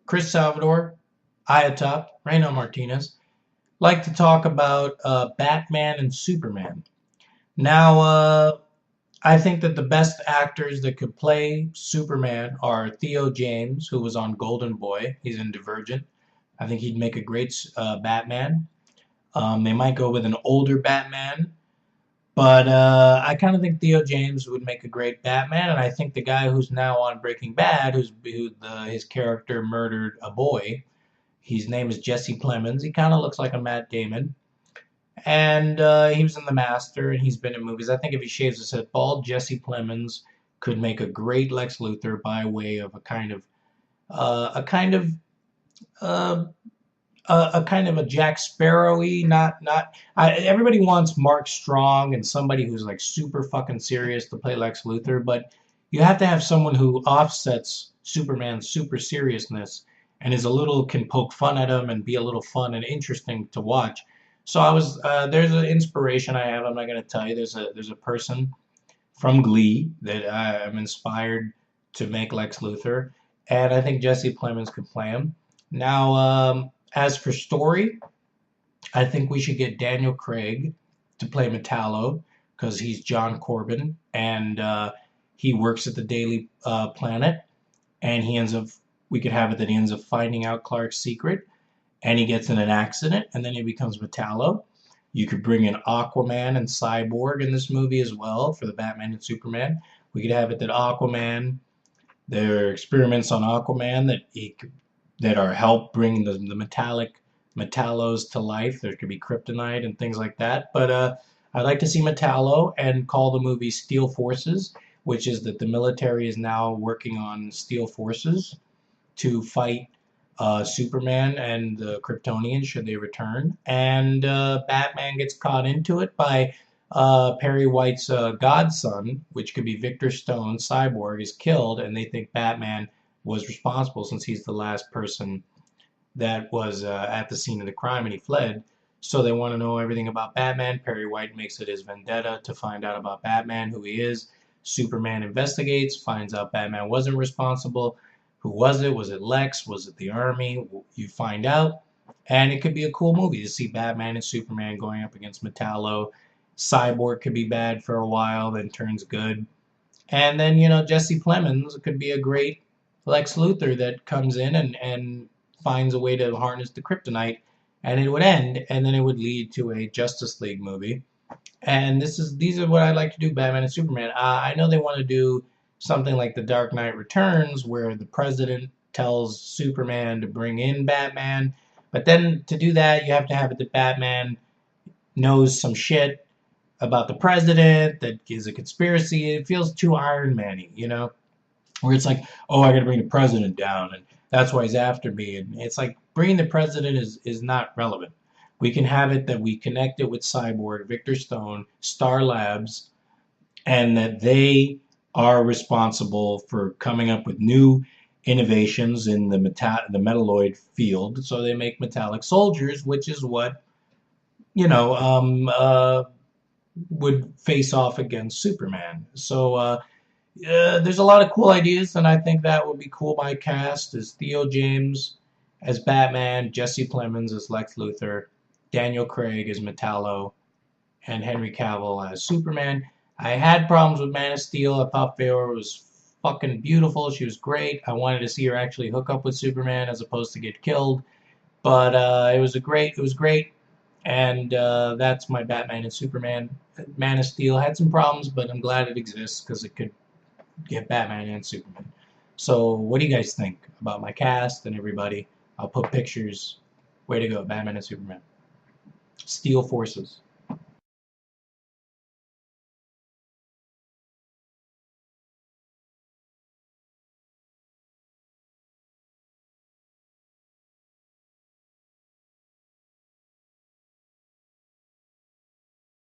Chris Salvador, Ayatop, Reno Martinez, like to talk about Batman and Superman. Now, I think that the best actors that could play Superman are Theo James, who was on Golden Boy. He's in Divergent. I think he'd make a great Batman. They might go with an older Batman, but I kind of think Theo James would make a great Batman, and I think the guy who's now on Breaking Bad, his character murdered a boy. His name is Jesse Plemons. He kind of looks like a Matt Damon, and he was in The Master, and he's been in movies. I think if he shaves his head bald, Jesse Plemons could make a great Lex Luthor by way of a kind of uh, a kind of a Jack Sparrowy, everybody wants Mark Strong and somebody who's like super fucking serious to play Lex Luthor, but you have to have someone who offsets Superman's super seriousness and is a little can poke fun at him and be a little fun and interesting to watch. So there's an inspiration I have. I'm not going to tell you. There's a person from Glee that I'm inspired to make Lex Luthor, and I think Jesse Plemons could play him. Now, as for story, I think we should get Daniel Craig to play Metallo because he's John Corbin and he works at the Daily Planet, and he ends up. We could have it that he ends up finding out Clark's secret, and he gets in an accident, and then he becomes Metallo. You could bring in Aquaman and Cyborg in this movie as well for the Batman and Superman. We could have it that Aquaman, there are experiments on Aquaman that are help bring the Metallos to life. There could be kryptonite and things like that. But I'd like to see Metallo and call the movie Steel Forces, which is that the military is now working on Steel Forces to fight Superman and the Kryptonians should they return. And Batman gets caught into it by Perry White's godson, which could be Victor Stone. Cyborg is killed, and they think Batman was responsible since he's the last person that was at the scene of the crime and he fled. So they want to know everything about Batman. Perry White makes it his vendetta to find out about Batman, who he is. Superman investigates, finds out Batman wasn't responsible. Who was it? Was it Lex? Was it the army? You find out. And it could be a cool movie to see Batman and Superman going up against Metallo. Cyborg could be bad for a while, then turns good. And then, Jesse Plemons could be a great Lex Luthor that comes in and finds a way to harness the kryptonite, and it would end, and then it would lead to a Justice League movie. And these are what I like to do, Batman and Superman. I know they want to do something like The Dark Knight Returns, where the president tells Superman to bring in Batman. But then to do that, you have to have it that Batman knows some shit about the president that is a conspiracy. It feels too Iron Man-y, where it's like, oh, I got to bring the president down, and that's why he's after me. And it's like bringing the president is not relevant. We can have it that we connect it with Cyborg, Victor Stone, Star Labs, and that they are responsible for coming up with new innovations in the metalloid field. So they make metallic soldiers, which is what would face off against Superman. So there's a lot of cool ideas, and I think that would be cool. My cast is Theo James as Batman, Jesse Plemons as Lex Luthor, Daniel Craig as Metallo, and Henry Cavill as Superman. I had problems with Man of Steel. I thought Farrah was fucking beautiful. She was great. I wanted to see her actually hook up with Superman as opposed to get killed. But it was great. And that's my Batman and Superman. Man of Steel had some problems, but I'm glad it exists because it could get Batman and Superman. So what do you guys think about my cast and everybody? I'll put pictures. Way to go, Batman and Superman. Steel Forces.